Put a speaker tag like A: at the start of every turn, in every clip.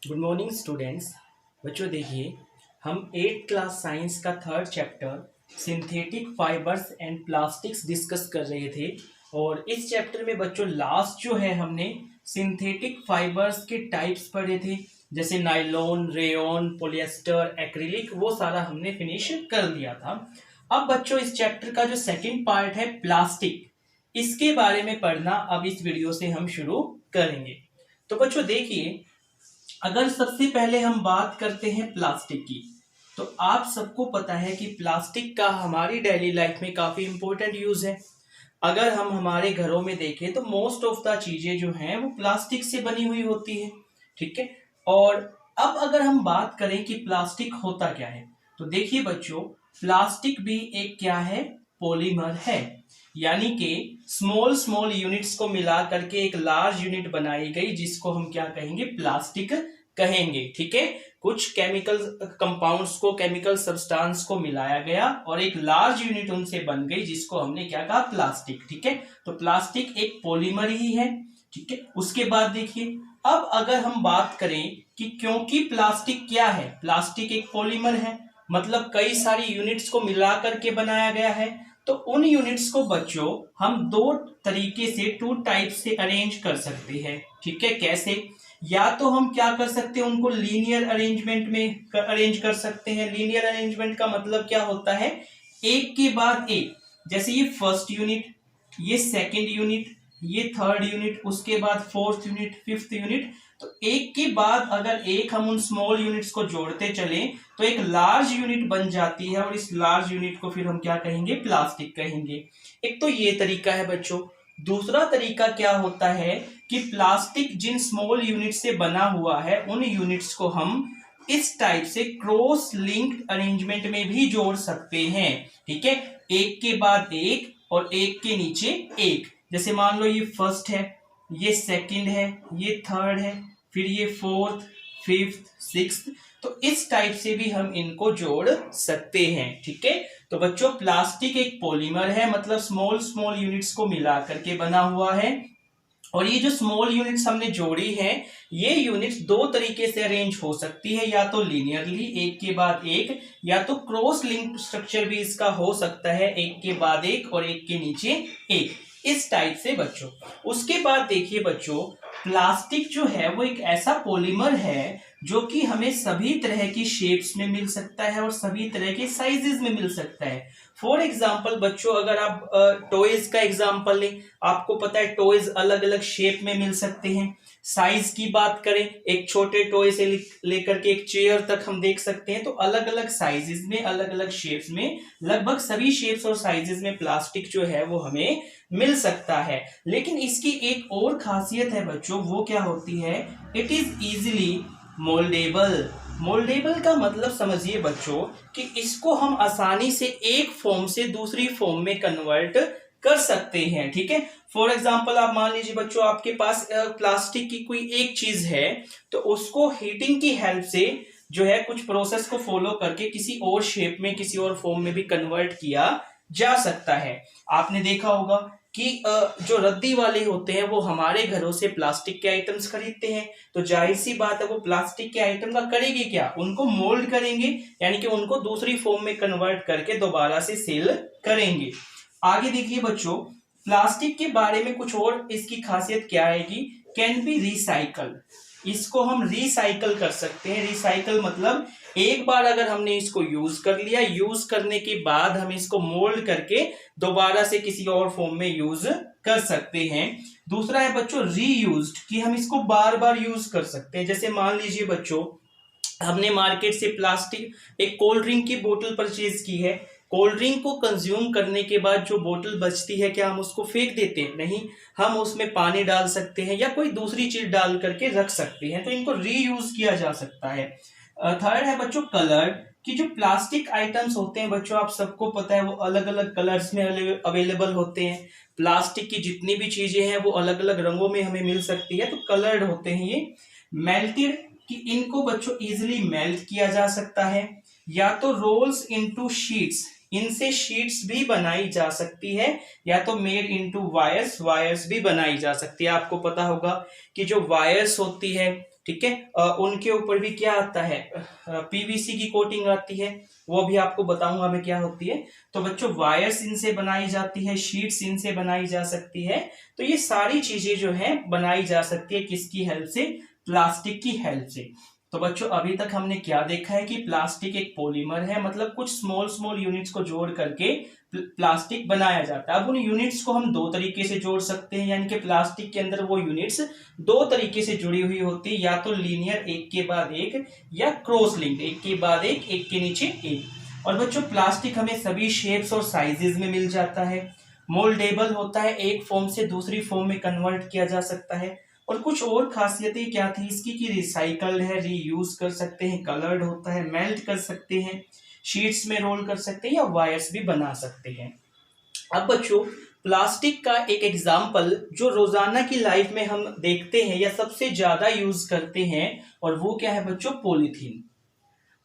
A: Good morning students. बच्चों देखिए, हम 8th क्लास साइंस का third chapter synthetic fibres and plastics discuss कर रहे थे। और इस चैप्टर में बच्चों लास्ट जो है हमने सिंथेटिक फाइबर्स के टाइप्स पढ़े थे, जैसे नायलॉन, रेयॉन, पॉलिएस्टर, एक्रिलिक, वो सारा हमने फिनिश कर लिया था। अब बच्चों इस चैप्टर का जो सेकंड पार्ट है प्लास्टिक, इसके बारे में पढ़ना अब इस वीडियो से हम शुरू करेंगे। तो बच्चों देखिए, अगर सबसे पहले हम बात करते हैं प्लास्टिक की, तो आप सबको पता है कि प्लास्टिक का हमारी डेली लाइफ में काफी इंपॉर्टेंट यूज है। अगर हम हमारे घरों में देखें तो मोस्ट ऑफ द चीजें जो हैं वो प्लास्टिक से बनी हुई होती है। ठीक है। और अब अगर हम बात करें कि प्लास्टिक होता क्या है, तो देखिए बच्चों, प्लास्टिक भी एक क्या है, पॉलीमर है। यानी कि स्मॉल स्मॉल यूनिट्स को मिला करके एक लार्ज यूनिट बनाई गई, जिसको हम क्या कहेंगे, प्लास्टिक कहेंगे। ठीक है। कुछ केमिकल कंपाउंड्स को, केमिकल सब्सटेंस को मिलाया गया और एक लार्ज यूनिट उनसे बन गई, जिसको हमने क्या कहा, प्लास्टिक। ठीक है। तो प्लास्टिक एक पॉलीमर ही है। ठीक है। उसके बाद देखिए, अब अगर हम बात करें कि क्योंकि प्लास्टिक क्या है, प्लास्टिक एक पॉलीमर है, मतलब कई सारी यूनिट्स को मिला करके बनाया गया है। तो उन यूनिट्स को बच्चों हम दो तरीके से, टू टाइप से अरेंज कर सकते हैं। ठीक है। कैसे? या तो हम क्या कर सकते हैं, उनको लीनियर अरेंजमेंट में अरेंज कर सकते हैं। लीनियर अरेंजमेंट का मतलब क्या होता है, एक के बाद एक, जैसे ये फर्स्ट यूनिट, ये सेकंड यूनिट, ये थर्ड यूनिट, उसके बाद फोर्थ यूनिट, फिफ्थ यूनिट। तो एक के बाद अगर एक हम उन स्मॉल यूनिट्स को जोड़ते चले तो एक लार्ज यूनिट बन जाती है, और इस लार्ज यूनिट को फिर हम क्या कहेंगे, प्लास्टिक कहेंगे। एक तो ये तरीका है बच्चों। दूसरा तरीका क्या होता है कि प्लास्टिक जिन स्मॉल यूनिट से बना हुआ है, उन यूनिट्स को हम इस टाइप से क्रॉस लिंक्ड अरेंजमेंट में भी जोड़ सकते हैं। ठीक है। एक के बाद एक और एक के नीचे एक। जैसे मान लो ये फर्स्ट है, ये सेकंड है, ये थर्ड है, फिर ये फोर्थ, फिफ्थ, सिक्स्थ। तो इस टाइप से भी हम इनको जोड़ सकते हैं। ठीक है। तो बच्चों, प्लास्टिक एक पॉलीमर है, मतलब स्मॉल स्मॉल यूनिट्स को मिला करके बना हुआ है। और ये जो स्मॉल यूनिट्स हमने जोड़ी है, ये यूनिट्स दो तरीके से अरेंज हो सकती है, या तो लीनियरली एक के बाद एक, या तो क्रॉस लिंक स्ट्रक्चर भी इसका हो सकता है, एक के बाद एक और एक के नीचे एक, इस टाइप से बच्चों। उसके बाद देखिए बच्चों, प्लास्टिक जो है वो एक ऐसा पॉलीमर है जो कि हमें सभी तरह की शेप्स में मिल सकता है और सभी तरह के साइजेस में मिल सकता है। फॉर एग्जाम्पल बच्चों, अगर आप टॉयज का एग्जाम्पल लें, आपको पता है टॉयज अलग अलग शेप में मिल सकते हैं। साइज की बात करें, एक छोटे टॉय से लेकर के एक चेयर तक हम देख सकते हैं। तो अलग अलग साइजेस में, अलग अलग शेप्स में, लगभग सभी शेप्स और साइजेस में प्लास्टिक जो है वो हमें मिल सकता है। लेकिन इसकी एक और खासियत है बच्चों, वो क्या होती है, it is easily mouldable. Mouldable का मतलब समझिए बच्चों कि इसको हम आसानी से एक फॉर्म से दूसरी फॉर्म में कन्वर्ट कर सकते हैं। ठीक है। फॉर एग्जाम्पल आप मान लीजिए बच्चों, आपके पास प्लास्टिक की कोई एक चीज है, तो उसको हीटिंग की हेल्प से जो है कुछ प्रोसेस को फॉलो करके किसी और शेप में, किसी और फॉर्म में भी कन्वर्ट किया जा सकता है। आपने देखा होगा कि जो रद्दी वाले होते हैं वो हमारे घरों से प्लास्टिक के आइटम्स खरीदते हैं, तो जाहिर सी बात है वो प्लास्टिक के आइटम का करेंगे क्या, उनको मोल्ड करेंगे, यानी कि उनको दूसरी फॉर्म में कन्वर्ट करके दोबारा से सेल करेंगे। आगे देखिए बच्चों, प्लास्टिक के बारे में कुछ और इसकी खासियत क्या है कि कैन बी रिसाइकल। इसको हम रिसाइकल कर सकते हैं। रिसाइकल मतलब एक बार अगर हमने इसको यूज कर लिया, यूज करने के बाद हम इसको मोल्ड करके दोबारा से किसी और फॉर्म में यूज कर सकते हैं। दूसरा है बच्चों रीयूज्ड, कि हम इसको बार बार यूज कर सकते हैं। जैसे मान लीजिए बच्चों, हमने मार्केट से प्लास्टिक एक कोल्ड ड्रिंक की बोतल परचेज की है। कोल्ड ड्रिंक को कंज्यूम करने के बाद जो बोतल बचती है, क्या हम उसको फेंक देते हैं? नहीं, हम उसमें पानी डाल सकते हैं या कोई दूसरी चीज डाल करके रख सकते हैं, तो इनको रीयूज किया जा सकता है। थर्ड है बच्चों कलर, कि जो प्लास्टिक आइटम्स होते हैं बच्चों, आप सबको पता है वो अलग अलग कलर्स में अवेलेबल होते हैं। प्लास्टिक की जितनी भी चीजें हैं वो अलग अलग रंगों में हमें मिल सकती है, तो कलर्ड होते हैं ये। मेल्टेड, कि इनको बच्चों इजिली मेल्ट किया जा सकता है। या तो रोल्स इनटू शीट्स, इनसे शीट्स भी बनाई जा सकती है। या तो मेड इनटू वायर्स, वायर्स भी बनाई जा सकती है। आपको पता होगा कि जो वायर्स होती है ठीक है। उनके ऊपर भी क्या आता है, पीवीसी की कोटिंग आती है, वो भी आपको बताऊंगा मैं क्या होती है। तो बच्चों वायर्स इनसे बनाई जाती है, शीट्स इनसे बनाई जा सकती है। तो ये सारी चीजें जो है बनाई जा सकती है किसकी हेल्प से, प्लास्टिक की हेल्प से। तो बच्चों अभी तक हमने क्या देखा है कि प्लास्टिक एक पॉलीमर है, मतलब कुछ स्मॉल स्मॉल यूनिट्स को जोड़ करके प्लास्टिक बनाया जाता है। अब उन यूनिट्स को हम दो तरीके से जोड़ सकते हैं, यानी कि प्लास्टिक के अंदर वो यूनिट्स दो तरीके से जुड़ी हुई होती है, या तो लीनियर एक के बाद एक, या क्रॉस लिंक्ड एक के बाद एक के नीचे एक। और बच्चों प्लास्टिक हमें सभी शेप्स और साइजेस में मिल जाता है, मोल्डेबल होता है, एक फॉर्म से दूसरी फॉर्म में कन्वर्ट किया जा सकता है। और कुछ और खासियतें क्या थी इसकी कि रिसाइकल्ड है, रीयूज कर सकते हैं, कलर्ड होता है, मेल्ट कर सकते हैं, शीट्स में रोल कर सकते हैं, या वायर्स भी बना सकते हैं। अब बच्चों प्लास्टिक का एक एग्जाम्पल जो रोजाना की लाइफ में हम देखते हैं या सबसे ज्यादा यूज करते हैं, और वो क्या है बच्चों, पॉलीथीन।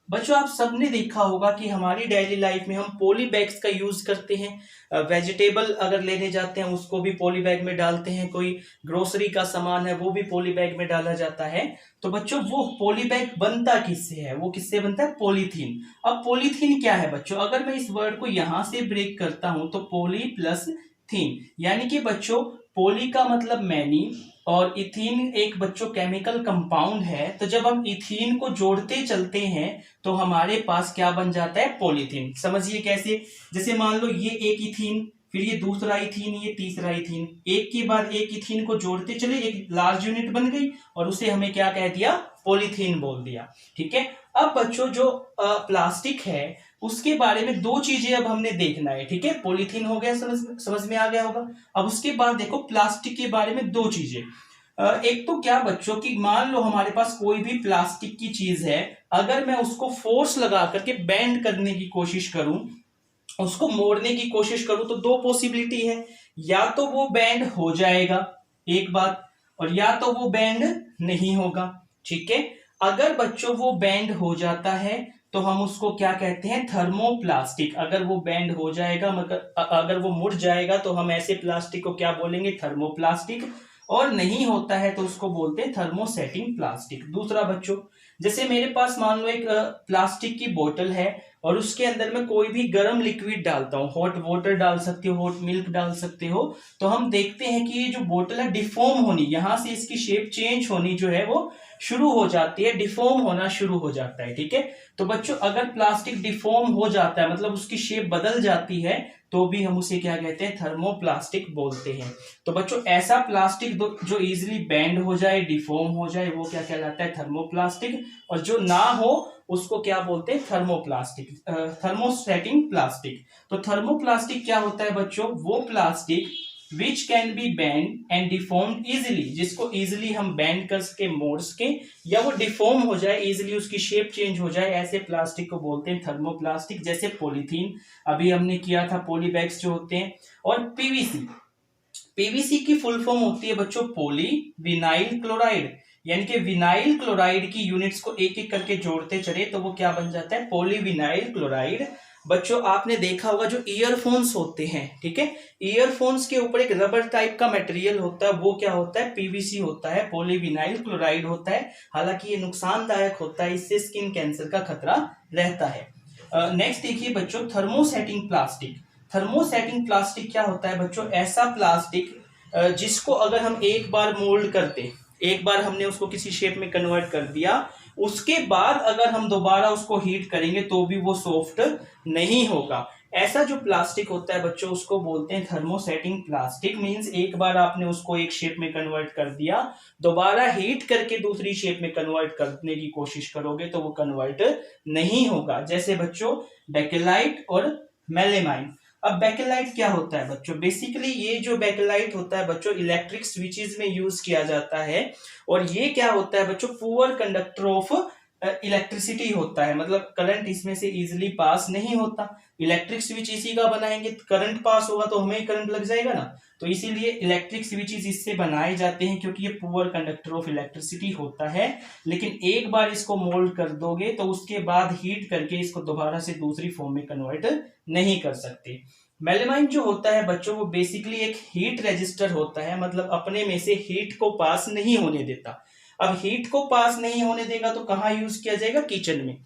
A: बच्चों आप सबने देखा होगा कि हमारी डेली लाइफ में हम पॉली बैग्स का यूज करते हैं। वेजिटेबल अगर लेने जाते हैं उसको भी पॉली बैग में डालते हैं, कोई ग्रोसरी का सामान है वो भी पॉली बैग में डाला जाता है। तो बच्चों वो पॉली बैग बनता किससे है, वो किससे बनता है, पॉलीथीन। अब पॉलीथीन क्या है बच्चों, अगर मैं इस वर्ड को यहां से ब्रेक करता हूं तो पॉली प्लस थीन, यानी कि बच्चों पॉली का मतलब मैनी और इथीन एक बच्चों केमिकल कंपाउंड है। तो जब हम इथीन को जोड़ते चलते हैं तो हमारे पास क्या बन जाता है, पॉलीथीन। समझिए कैसे, जैसे मान लो ये एक इथीन, फिर ये दूसरा इथीन, ये तीसरा इथीन, एक के बाद एक इथीन को जोड़ते चले, एक लार्ज यूनिट बन गई और उसे हमें क्या कह दिया, पॉलीथीन बोल दिया। ठीक है। अब बच्चों जो प्लास्टिक है उसके बारे में दो चीजें अब हमने देखना है। ठीक है, पॉलीथीन हो गया, समझ में आ गया होगा। अब उसके बाद देखो प्लास्टिक के बारे में दो चीजें। एक तो क्या बच्चों की, मान लो हमारे पास कोई भी प्लास्टिक की चीज है, अगर मैं उसको फोर्स लगा करके बेंड करने की कोशिश करूं, उसको मोड़ने की कोशिश करूं, तो दो पॉसिबिलिटी है, या तो वो बेंड हो जाएगा एक बात, और या तो वो बेंड नहीं होगा। ठीक है। अगर बच्चों वो बेंड हो जाता है तो हम उसको क्या कहते हैं, थर्मोप्लास्टिक। अगर वो बेंड हो जाएगा मगर अगर वो मुड़ जाएगा तो हम ऐसे प्लास्टिक को क्या बोलेंगे, थर्मोप्लास्टिक। और नहीं होता है तो उसको बोलते हैं थर्मोसेटिंग प्लास्टिक। दूसरा बच्चों, जैसे मेरे पास मान लो एक प्लास्टिक की बोतल है और उसके अंदर में कोई भी गर्म लिक्विड डालता हूँ, हॉट वाटर डाल सकते हो, हॉट मिल्क डाल सकते हो, तो हम देखते हैं कि ये जो बोतल है डिफॉर्म होनी, यहां से इसकी शेप चेंज होनी जो है वो शुरू हो जाती है, डिफॉर्म होना शुरू हो जाता है। ठीक है। तो बच्चों अगर प्लास्टिक डिफॉर्म हो जाता है, मतलब उसकी शेप बदल जाती है, तो भी हम उसे क्या कहते हैं, थर्मोप्लास्टिक बोलते हैं। तो बच्चों ऐसा प्लास्टिक जो इजीली बेंड हो जाए, डिफॉर्म हो जाए, वो क्या कहलाता है, थर्मोप्लास्टिक। और जो ना हो उसको क्या बोलते हैं, थर्मोप्लास्टिक, थर्मोस्टेटिंग प्लास्टिक। तो थर्मोप्लास्टिक क्या होता है बच्चों, वो plastic which can be bend and deformed easily, जिसको इजिली हम बेंड कर सके, मोड़ सके, या वो डिफॉर्म हो जाए, इजिली उसकी शेप चेंज हो जाए, ऐसे प्लास्टिक को बोलते हैं थर्मोप्लास्टिक। जैसे पॉलीथीन अभी हमने किया था, पॉली बैग्स जो होते हैं। और पीवीसी, पीवीसी की फुल फॉर्म होती है बच्चों पॉली विनाइल क्लोराइड, यानी कि विनाइल क्लोराइड की यूनिट्स को एक एक करके जोड़ते चले तो वो क्या बन जाता है, पॉलीविनाइल क्लोराइड। बच्चों आपने देखा होगा जो ईयरफोन्स होते हैं, ठीक है, ईयरफोन्स के ऊपर एक रबर टाइप का मटेरियल होता है, वो क्या होता है, पीवीसी होता है, पॉलीविनाइल क्लोराइड होता है। हालांकि ये नुकसानदायक होता है, इससे स्किन कैंसर का खतरा रहता है। नेक्स्ट देखिए बच्चों, थर्मोसेटिंग प्लास्टिक। थर्मोसेटिंग प्लास्टिक क्या होता है बच्चों, ऐसा प्लास्टिक जिसको अगर हम एक बार मोल्ड करते, एक बार हमने उसको किसी शेप में कन्वर्ट कर दिया, उसके बाद अगर हम दोबारा उसको हीट करेंगे तो भी वो सॉफ्ट नहीं होगा। ऐसा जो प्लास्टिक होता है बच्चों उसको बोलते हैं थर्मोसेटिंग प्लास्टिक। मींस एक बार आपने उसको एक शेप में कन्वर्ट कर दिया, दोबारा हीट करके दूसरी शेप में कन्वर्ट करने की कोशिश करोगे तो वो कन्वर्ट नहीं होगा। जैसे बच्चों बेकेलाइट और मेलेमाइन। अब बेकेलाइट क्या होता है बच्चों, बेसिकली ये जो बेकेलाइट होता है बच्चों इलेक्ट्रिक स्विचेस में यूज किया जाता है। और ये क्या होता है बच्चों, पुअर कंडक्टर ऑफ इलेक्ट्रिसिटी होता है, मतलब करंट इसमें से इजीली पास नहीं होता। इलेक्ट्रिक स्विच इसी का बनाएंगे, करंट पास होगा तो हमें करंट लग जाएगा ना, तो इसीलिए इलेक्ट्रिक स्विचेस इससे बनाए जाते हैं क्योंकि ये पुअर कंडक्टर ऑफ इलेक्ट्रिसिटी होता है। लेकिन एक बार इसको मोल्ड कर दोगे तो उसके बाद हीट करके इसको दोबारा से दूसरी फॉर्म में कन्वर्ट नहीं कर सकते। मेलेमाइन जो होता है बच्चों वो बेसिकली एक हीट रेजिस्टर होता है, मतलब अपने में से हीट को पास नहीं होने देता। अब हीट को पास नहीं होने देगा तो कहाँ यूज किया जाएगा? किचन में।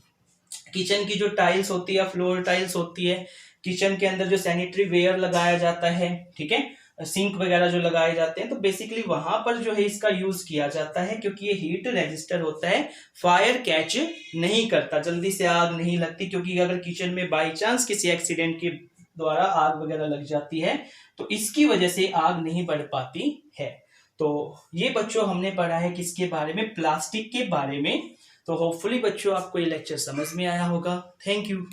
A: किचन की जो टाइल्स होती है, फ्लोर टाइल्स होती है, किचन के अंदर जो सैनिटरी वेयर लगाया जाता है, ठीक है, सिंक वगैरह जो लगाए जाते हैं, तो बेसिकली वहां पर जो है इसका यूज किया जाता है, क्योंकि ये हीट रेजिस्टर होता है, फायर कैच नहीं करता, जल्दी से आग नहीं लगती। क्योंकि अगर किचन में बाई चांस किसी एक्सीडेंट के द्वारा आग वगैरह लग जाती है तो इसकी वजह से आग नहीं बढ़ पाती है। तो ये बच्चों हमने पढ़ा है किसके बारे में? प्लास्टिक के बारे में। तो होपफुली बच्चों आपको ये लेक्चर समझ में आया होगा। Thank you.